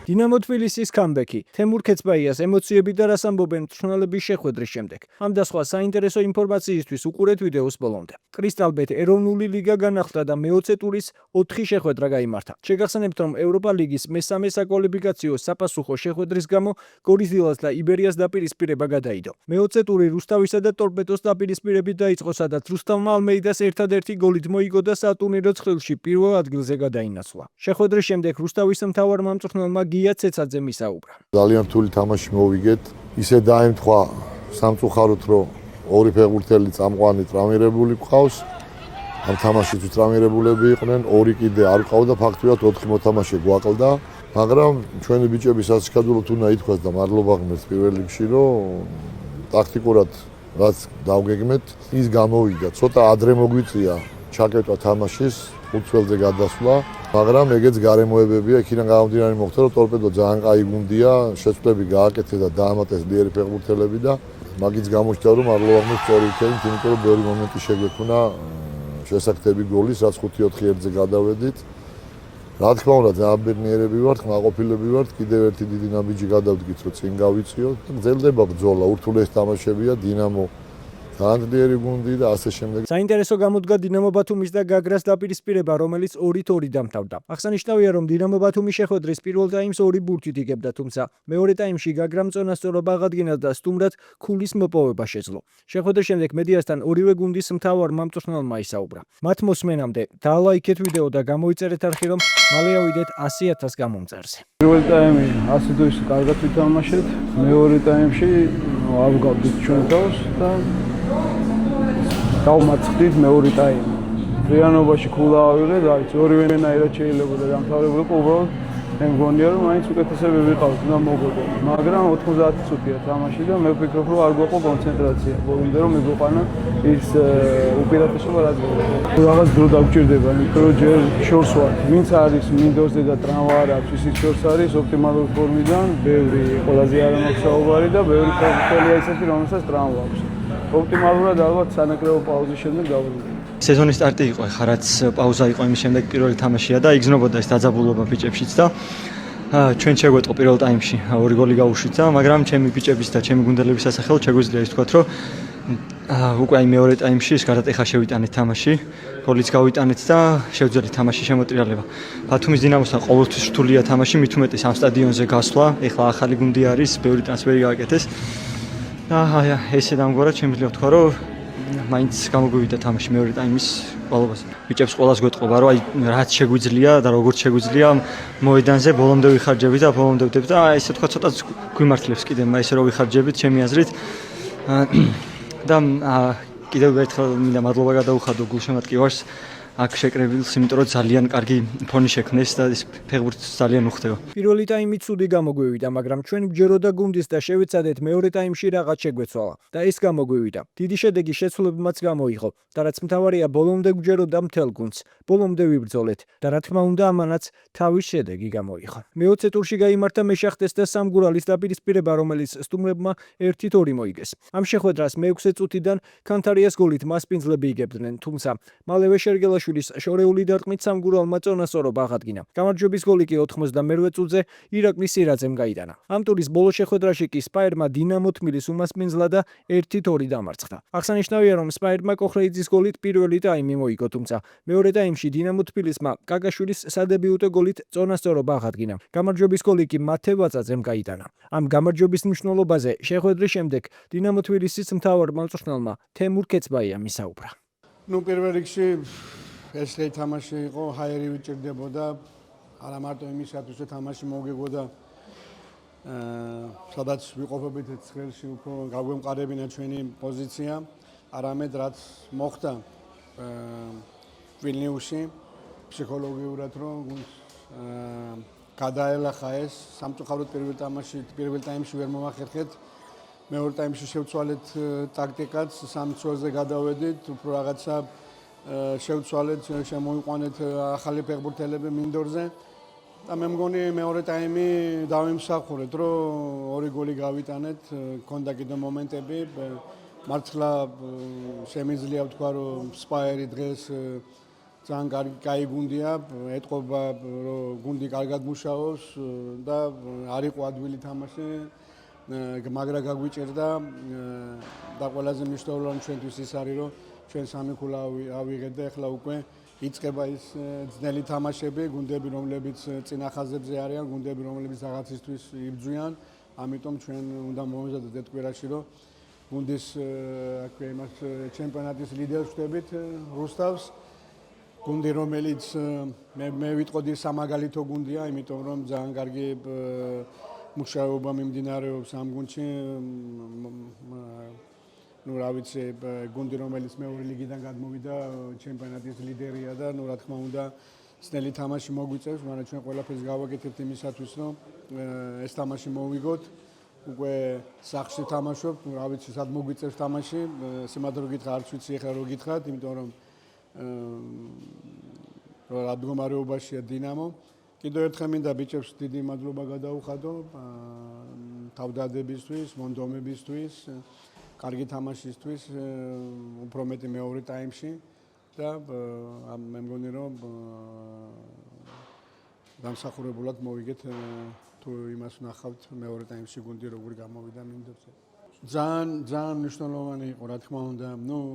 დინამო თბილისის კამბექი, თემურ ქეცბაიას ემოციები და რას ამბობენ მწვრთნელების შეხვედრის შემდეგ. ამ და სხვა საინტერესო ინფორმაციისთვის უყურეთ ვიდეოს ბოლომდე. კრისტალბეთ ეროვნული ლიგა განახლდა და მე-20 ტურის 4 შეხვედრა გაიმართა. შეგახსენებთ, რომ ევროპა ლიგის მესამე საკვალიფიკაციო საფასუხო შეხვედრის გამო გორიზილას და იბერიას დაპირისპირება გადაიდო. მე-20 ტური რუსთავისა და ტორპედოს დაპირისპირებით დაიწყო, სადაც რუსთავმა ალმეიდას ერთადერთი გოლით მოიგო და სატურნირო ცხრილში პირველ ადგილზე გადაინაცვლა. შეხვედრის შემდეგ რუსთავის მთავარმა მწვრთნელმა გია ცეცაძემ ისაუბრა. ძალიან რთული თამაში მოვიგეთ. ისე დაემთხვა სამწუხაროდ, რომ ორი ფეხბურთელი წამყვანი ტრამირებული ყავს. ამ თამაშიც ტრამირებულები იყვნენ, ორი კიდე არ ყავდა, ფაქტობრივად 4 მოთამაშე გვაკლდა, მაგრამ ჩვენი ბიჭები სასიკადულოდ უნდა ითქვას და მადლობა ღმერთს პირველ რიგში, რომ ტაქტიკურად რაც დავგეგმეთ, ის გამოვიდა. ცოტა ადრე მოგვიწია ჩაკეტვა თამაშის, 5 წელზე გადასვლა, მაგრამ ეგეც გარემოებებია, იქიდან გამომდინარე მოხდა, რომ ტორპედო ძალიან კაი გუნდია, შეცვლები გააკეთეს და დაამატეს ძლიერი ფეხბურთელები და მაგից გამოჩნდა, რომ მადლობა ღმერთს სწორი იქებით, იმიტომ რომ ბევრი მომენტი შეგვექმნა შესაძლებელი გოლის, რაც 5-4-ზე გადავედით. რა თქმა უნდა, ძალიან ბედნიერები ვართ, კმაყოფილები ვართ, კიდევ ერთი დიდი ნაბიჯი გადავდგით, რომ წინ გავიწიოთ. გრძელდება ბრძოლა, ურთულეს თამაშებია, დინამო ძალიან ძლიერი გუნდი და ასე შემდეგ. საინტერესო გამოდგა დინამო ბათუმის და გაგრას დაპირისპირება, რომელიც 2-2 დამთავრდა. აღსანიშნავია, რომ დინამო ბათუმის შეხვედრის პირველ ტაიმს 2 ბურთით იგებდა, თუმცა მეორე ტაიმში გაგრამ წონასწორობა აღადგინა და სტუმრად ქულის მოპოვება შეძლო. შეხვედრის შემდეგ მედიასთან ორივე გუნდის მთავარმა მწვრთნელმა ისაუბრა. მათ მოსმენამდე დაალაიქეთ ვიდეო და გამოიწერეთ არხი, რომ მალე ავიდეთ 100,000 გამომწერზე. პირველ ტაიმი 100 თუ ისე კარგად ვითამაშეთ, მეორე ტაიმში ავგავდით ჩვენ თავს და დავმარცხდით მეორე ტაიმი. რეანობაში ქულა ავიღეთ, აიც ორივენაირად შეიძლება დამთავრებულიყო, უბრალოდ მე მგონია, რომ მაინც უკეთესები ვიყავთ და მოგვიგო. მაგრამ 90 წუთია თამაში და მე ვფიქრობ, რომ არ გვაყო კონცენტრაცია. ბოლომდე რომ მიგვიყვანა ის უპირატესობა რაც გვაქვს. რაღაც დრო დაგვჭირდება, იმიტომ რომ ჯერ შორს ვარ. ვინც არის მინდორზე და ტრამვა არ აქვს, ისიც შორს არის ოპტიმალური ფორმიდან, ბევრი ყველაზე არ მაქვს საუბარი და ბევრი ფეხბურთელია ისეთი, რომელსაც ტრამვა აქვს. ოპტიმალურად ალბათ სანაკრებო პაუზის შემდეგ გავიგებთ. სეზონის სტარტი იყო, ხა რაც პაუზა იყო, იმის შემდეგ პირველი თამაშია და იგრძნობოდა ეს დაძაბულობა ბიჭებშიც და ჩვენ შეგვეტყო პირველ ტაიმში 2 გოლი გავუშვით და მაგრამ ჩემი ბიჭების და ჩემი გუნდელების სასახელოდ შეგვიძლია ის ვთქვათ, რომ უკვე აი მეორე ტაიმში ის გარდატეხა შევიტანეთ თამაში, გოლიც გავიტანეთ და შევძელით თამაში შემოტრიალება. ბათუმის დინამოსთან ყოველთვის რთულია თამაში, მით უმეტეს ამ სტადიონზე გასვლა, ეხლა ახალი გუნდი არის, ბევრი ტრანსფერი გააკეთეს. აი ესე დამგვარად შემიძლია ვთქვა, რომ მაინც გამოგვივიდა თამაში მეორე ტაიმის ყოლობას. ბიჭებს ყველას გვეტყობა, რომ აი რაც შეგვიძლია და როგორც შეგვიძლია მოედანზე ბოლომდე ვიხარჯებით და ბოლომდე ვდებ და აი ესე თქვა ცოტა გვიმართლებს კიდე ესე რომ ვიხარჯებით ჩემი აზრით. და კიდევ ერთხელ მინდა მადლობა გადაუხადო გულშემატკივარს აქ შეკრებილს, იმიტომ რომ ძალიან კარგი ფონი შექმნეს და ეს ფეხბურთს ძალიან უხდება. პირველი ტაიმი ცუდი გამოგვივიდა, მაგრამ ჩვენ გვჯეროდა გუნდის და შევეცადეთ მეორე ტაიმში რაღაც შეგვეცვალა და ეს გამოგვივიდა. დიდი შედეგი შეცვლებმაც გამოიღო და რაც მთავარია, ბოლომდე გვჯეროდა მთელ გუნდს. ბოლომდე ვიბრძოლეთ და რა თქმა უნდა, ამანაც თავის შედეგი გამოიღო. მე-20 ტურში გაიმართა მეშახტეს და სამგურალის დაპირისპირება, რომელიც სტუმრებმა 1-2 მოიგეს. ამ შეხვედრას მე-6 წუთიდან კანთარიას გოლით მასპინძლები იგებდნენ, თუმცა მალევე შერგელაშვილის შორეული დარტყმით სამგურალმა წონასწორობა აღადგინა. გამარჯვების გოლი კი 98 წუთზე ირაკლი სირაძემ გაიტანა. ამ ტურის ბოლო შეხვედრაში კი სპაერმა დინამო თბილის უმასპინძლა და 1-2 დამარცხდა. აღსანიშნავია, რომ სპაერმა კოხრეიძის გოლით პირველი ტაიმი მოიგო, თუმცა მეორე ტაიმში დინამო თბილისმა კაკაშვილის სადებიუტო გოლით წონასწორობა აღადგინა. გამარჯვების გოლი კი მათე ვაწაძემ გაიტანა. ამ გამარჯვების მნიშვნელობაზე შეხვედრის შემდეგ დინამო თბილისის მთავარმა მწვრთნელმა თემურ ქეცბაიამ ისაუბრა. პირველ რიგში ეს თამაში იყო, ჰაერი ვიჭირდებოდა, არა მარტო იმისათვის, რომ თამაში მოგეგოდა, სადაც ვიყოფებით ცხრილში უფრო გაგვემყარებინა ჩვენი პოზიცია, არამედ რაც მოხდა ვილნიუსში, ფსიქოლოგიურად რომ გადაელახა ეს, სამწუხაროდ პირველ ტაიმში ვერ მომახერხეთ, მეორე ტაიმში შევცვალეთ ტაქტიკაც, 3 წელზე გადავედით, უფრო რაღაცა შევცვალეთ, შემოიყვანეთ ახალი ფეხბურთელები მინდორზე და მე მგონი მეორე ტაიმი დავიმსახურეთ, რომ 2 გოლი გავიტანეთ, ქონდა კიდე მომენტები, მართლა შემიძლია ვთქვა, რომ სპაერი დღეს ძალიან კაი გუნდია, ეტყობა რომ გუნდი კარგად მუშაობს და არ იყო ადვილი თამაში, მაგრა გაგვიჭერდა და ყველაზე მნიშვნელოვანი ჩვენთვის ის არის რომ ჩვენ სამი ქულა ავიღეთ და ახლა უკვე იწყება ის ძნელი თამაშები, გუნდები რომლებიც წინა ხაზებზე არიან, გუნდები რომლებიც რაღაცისთვის იბრძვიან, ამიტომ ჩვენ უნდა მოვიზადოთ ერთ კვირაში რომ გუნდის აქვე იმას ჩემპიონატის ლიდერს ვხვდებით რუსთავს. გუნდი რომელიც მე ვიტყოდი სამაგალითო გუნდია, იმიტომ რომ ძალიან კარგი მუშაობა მიმდინარეობს ამ გუნდში. ნუ რა ვიცი, გუნდი რომელიც მეორე ლიგიდან გადმოვიდა, ჩემპიონატის ლიდერია და ნუ რა თქმა უნდა ძნელი თამაში მოგვიწევს, მაგრამ ჩვენ ყველაფერს გავაკეთებთ იმისათვის, რომ ეს თამაში მოვიგოთ. უკვე სახში თამაშობთ, ნუ რა ვიცი, სად მოგვიწევს თამაში, სიმართლე რომ გითხრა, არც ვიცი ახლა რო გითხრათ, იმიტომ რომ რა მდგომარეობაშია დინამო. კიდევ ერთხელ მინდა ბიჭებს დიდი მადლობა გადაუხადო თავდადებისთვის, მონდომებისთვის, კარგი თამაშისთვის, უფრო მეტი მეორე ტაიმში და მე მგონი რომ დამსახურებულად მოვიგეთ თუ იმას ვნახავთ მეორე ტაიმში გუნდი როგორ გამოვიდა მინდორზე. ძალიან მნიშვნელოვანი იყო, რა თქმა უნდა,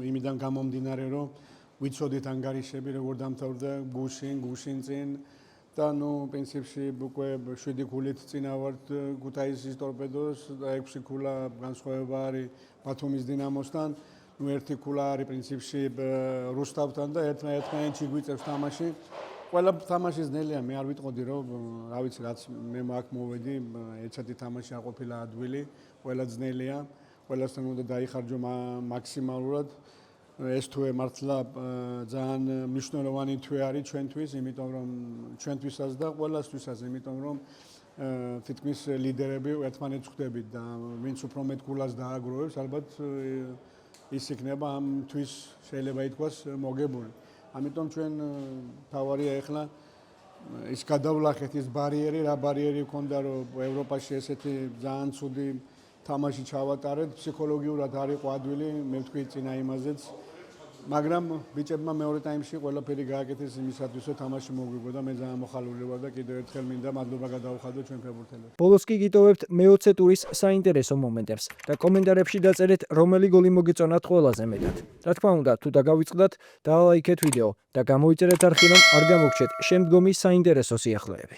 იმიდან გამომდინარე რომ ვიცოდით ანგარიშები როგორ დამთავრდა გუშინ წინ და პრინციპში უკვე 7 ქულით წინა ვართ ქუთაისის ტორპედოს და 6 ქულა განსხვავება არის ბათუმის დინამოსთან. ერთი ქულა არის პრინციპში რუსთავთან და ერთმანეთში გვიწევს თამაში. ყველა თამაში ძნელია, მე არ ვიტყოდი რომ რა ვიცი, რაც მე აქ მოვედი, ერთსათი თამაში არ ყოფილა ადვილი, ყველა ძნელია, ყველასთან უნდა დაიხარჯო მაქსიმალურად. ეს თვე მართლა ძალიან მნიშვნელოვანი თვე არის ჩვენთვის, იმიტომ რომ ჩვენთვისაც და ყველასთვისაც, იმიტომ რომ თითქმის ლიდერები ერთმანეთს ხვდებით და ვინც უფრო მეტ ქულას დააგროვებს, ალბათ ის იქნება ამ თვის შეიძლება ითქვას მოგებული. ამიტომ ჩვენ თავარია ახლა ის გადავლახეთ ის ბარიერი, რა ბარიერი ქონდა რომ ევროპაში ესეთი ძალიან ცუდი თამაში ჩავატარეთ, ფსიქოლოგიურად არ იყო ადვილი, მე ვთქვი წინა იმაზეც. მაგრამ ბიჭებმა მეორე ტაიმში ყველაფერი გააკეთეს იმისათვის, რომ თამაში მოგვიგო და მე ძალიან მოხალული ვარ და კიდევ ერთხელ მინდა მადლობა გადაუხადო ჩვენ ფეხბურთელებს. ბოლოს კი გიტოვებთ მე-20 ტურის საინტერესო მომენტებს და კომენტარებში დაწერეთ რომელი გოლი მოგიწონათ ყველაზე მეტად. რა თქმა უნდა, თუ დაგავიწყდათ, დალაიქეთ ვიდეო და გამოიწერეთ არხი, რომ არ გამოგჩეთ შემდგომი საინტერესო სიახლეები.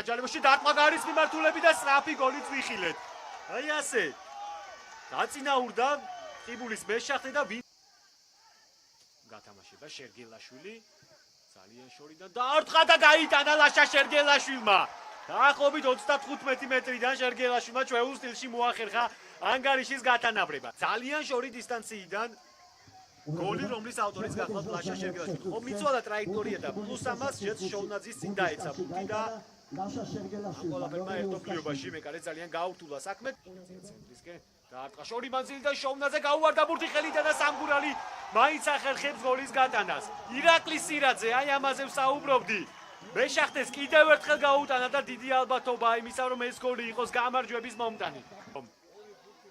საჯარიმოში დარტყმა გარის მიმართულები და სწრაფი გოლით ვიხილეთ. აი ასე. დაწინაურდა ყიბულის მეშახტე და გათამაშება შერგელაშვილი. ძალიან შორიდან დაარტყა და გაიტანა ლაშა შერგელაშვილმა. დაახლოებით 35 მეტრიდან შერგელაშვილმა ჩვეულ სტილში მოახერხა ანგარიშის გათანაბრება. ძალიან შორი დისტანციიდან გოლი, რომლის ავტორიც გახლავთ ლაშა შერგელაშვილი. ხო მიწვადა ტრაექტორია და პლუს ამას ჯეც შოვნაძის წინ დაეცა ბუთი და ლაშა შერგელაშვილი ყველაფერმა ერთოფლიობაში მეკარე ძალიან გაურთულა საქმე. ცენტრისკენ დაარტყა შორი მანძილიდან შოვნაძე გაუვარდა ბურთი ხელიდან და სამგურალი მაინც ახერხებს გოლის გატანას. ირაკლი სირაძე, აი ამაზე ვსაუბრობდი. მეშახტეს კიდევ ერთხელ გაუტანა და დიდი ალბათობა იმისა, რომ ეს გოლი იყოს გამარჯვების მომტანი.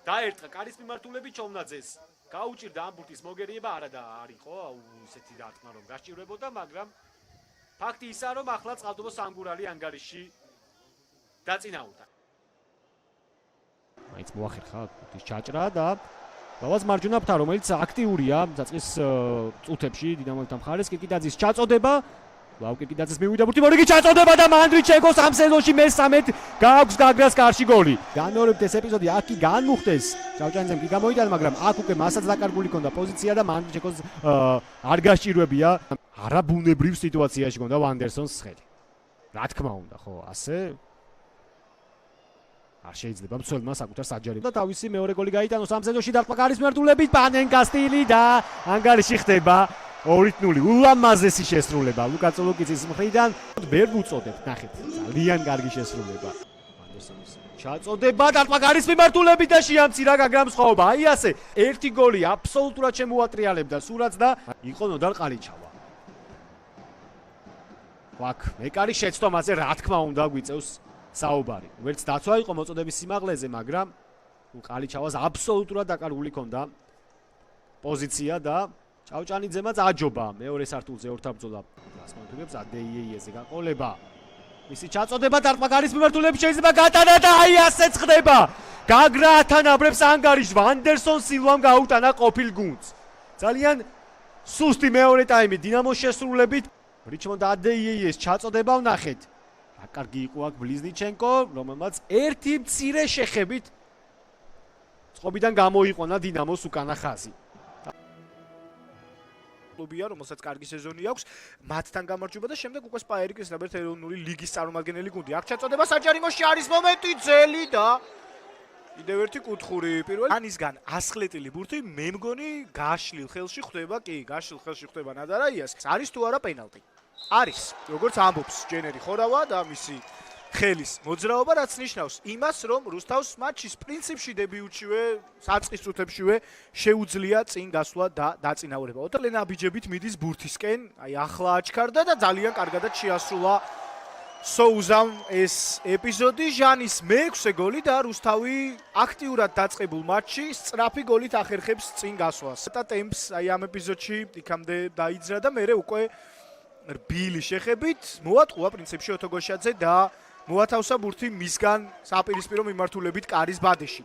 დაერტყა კარის მიმართულებით შოვნაძეს. გაუჭირდა ამ ბურთის მოგერიება, არა და არისო ისეთი დარტყმა რომ გასჭირვებოდა, მაგრამ ფაქტი ისაა, რომ ახლა წყალდობო სამგურალი ანგარიში დაწინაურდა. მაინც მოახერხა ბურთის ჩაჭრა და ბავაზ მარჯვენა ფრთა, რომელიც აქტიურია დაწყის წუთებში დინამოსთან მხარეს, კიკიდაძის ჩაწოდება. ლაუ კიკიდაძეს მივიდა ბურთი, მორიგი ჩაწოდება და მანდრიჩენკოს ამ სეზონში მესამედ გააქვს გაგრას კარში გოლი. განმეორებით ეს ეპიზოდი აქ კი განმუხტეს. ჭავჭანიძემ კი გამოიტანა, მაგრამ აქ უკვე მასაც დაკარგული ჰქონდა პოზიცია და მანდრიჩენკოს არ გასჭირვებია. არაბუნებრივ სიტუაციაში ჰქონდა ვანდერსონს ხელი. რა თქმა უნდა, ხო, ასე არ შეიძლება მცველმა საკუთარ საჯარიმო და თავისი მეორე გოლი გაიტანოს ამ სეზონში დარტყმა გარის მიმართულებით პანენკა სტილი და ანგარიში ხდება 2-0 ულამაზესი შესრულება ლუკა წულუკიძის მხრიდან ვერ ვუწოდებთ ნახეთ ძალიან კარგი შესრულება ვანდერსონის ჩაწოდება დარტყმა გარის მიმართულებით და შეამცირა გაგრამ სხვაობა აი ასე ერთი გოლი აბსოლუტურად შემოატრიალებდა სურათს და იყო ნოდარ ყალიჩავა ვაკ მეკარი შეცდომაზე რა თქმა უნდა გვიწევს საუბარი. ვერც დაცვა იყო მოწოდების სიმაღლეზე, მაგრამ ყალიჩავას აბსოლუტურად დაკარგული ჰქონდა პოზიცია და ჭავჭანიძემაც აჯობა მეორე სართულზე ორთაბრძოლა გასმონთულებს ადეიეიეზე გაყოლება. მისი ჩაწოდება დარტყმა გარის მიმართულებით შეიძლება გატანა და აი ასეც ხდება. გაგრა ათანაბრებს ანგარიშს ვანდერსონ სილვამ გაუტანა ყოფილ გუნდს. ძალიან სუსტი მეორე ტაიმი დინამოს შესრულებით. რიჩმონდ ადეიეიეს ჩაწოდება ვნახეთ. კარგი იყო აქ ბლიზნიჩენკო, რომელმაც ერთი მცირე შეხებით წყობიდან გამოიყონა დინამოს უკანა ხაზი. კლუბია, რომელსაც კარგი სეზონი აქვს, მათთან გამარჯვება და შემდეგ უკვე სპაერიკის ნაბერთ ეროვნული ლიგის წარმომადგენელი გუნდი. აქ ჩაწოდება საჯარიმოში არის მომენტი ძელი და კიდევ ერთი კუთხური პირველ ანისგან ასხლეტილი ბურთი მე მგონი გაშლილ ხელში ხვდება, კი, გაშლილ ხელში ხვდება ნადარაიას. არის თუ არა პენალტი? არის, როგორც ამბობს ჯენერი ხორავა და მისი ხელის მოძრაობა, რაც ნიშნავს იმას, რომ რუსთავს მატჩის პრინციპში დებიუტშივე, საწყის წუთებშივე შეუძლია წინ გასვლა და დაწინაურება. ოტელენა აბიჯებით მიდის ბურთისკენ, აი ახლა აჩქარდა და ძალიან კარგადაც შეასრულა სოუზამ ეს ეპიზოდი. ჟანის მეექვსე გოლი და რუსთავი აქტიურად დაწყებულ მატჩში სწრაფი გოლით ახერხებს წინ გასვლას. და ტემპს აი ამ ეპიზოდში იქამდე დაიძრა და მერე უკვე რბილი შეხებით მოატყუა პრინციპში ოთო გოშაძე და მოათავსა ბურთი მისგან საპირისპირო მიმართულებით კარის ბადეში.